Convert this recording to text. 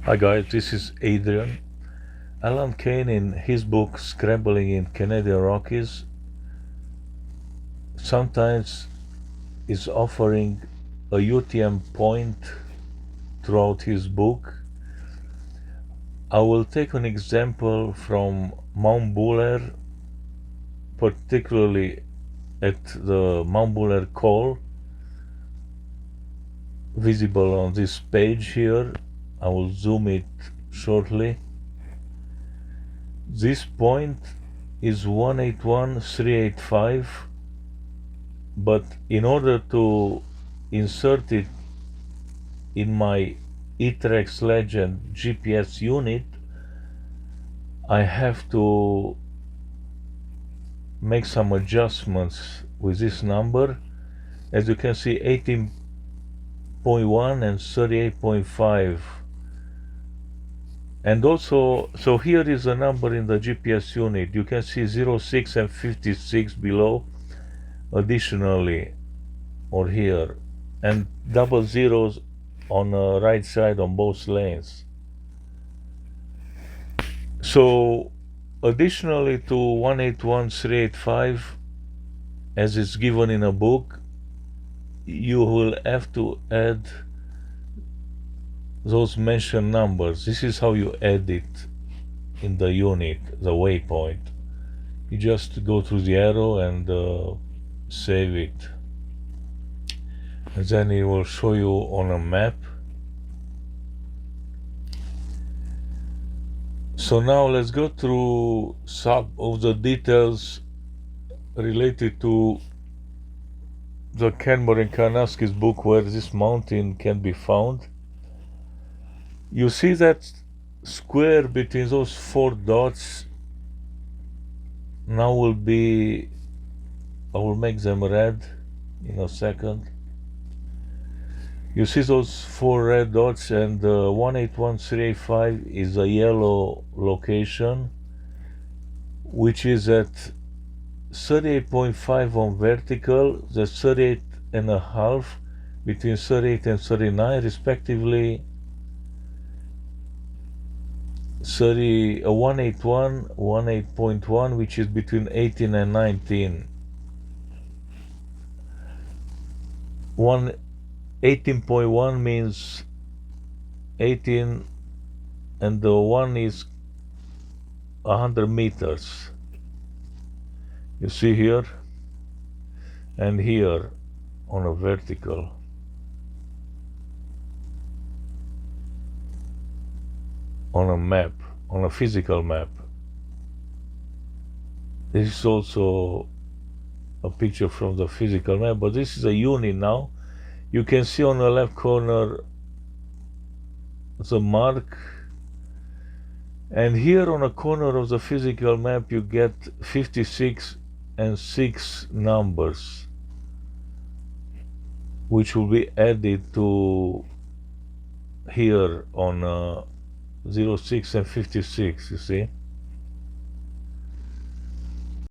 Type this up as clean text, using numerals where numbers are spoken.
Hi guys, this is Adrian. Alan Kane, in his book Scrambling in Canadian Rockies, sometimes is offering a UTM point throughout his book. I will take an example from Mount Buller, particularly at the Mount Buller col, visible on this page here. I will zoom it shortly. This point is 181,385, but in order to insert it in my Etrex Legend GPS unit, I have to make some adjustments with this number. As you can see, 18.1 and 38.5. And also, so here is a number in the GPS unit. You can see 06 and 56 below additionally, or here, and double zeros on the right side on both lanes. So additionally to 181,385, as it's given in a book, you will have to add those mentioned numbers. This is how you add it in the unit, the waypoint. You just go through the arrow and save it, and then it will show you on a map. So now let's go through some of the details related to the Canmore and Kananaskis book, where this mountain can be found. You see that square between those four dots now will be, I will make them red in a second. You see those four red dots, and 181,385 is a yellow location, which is at 38.5 on vertical, that's 38.5 between 38 and 39 respectively, 181, 18.1, which is between 18 and 19. 18.1 means 18, and the 1 is 100 meters. You see here and here on a vertical. On a map, on a physical map. This is also a picture from the physical map, but this is a unit now. You can see on the left corner the mark, and here on a corner of the physical map you get 56 and 6 numbers, which will be added to here on 06 and 56, you see.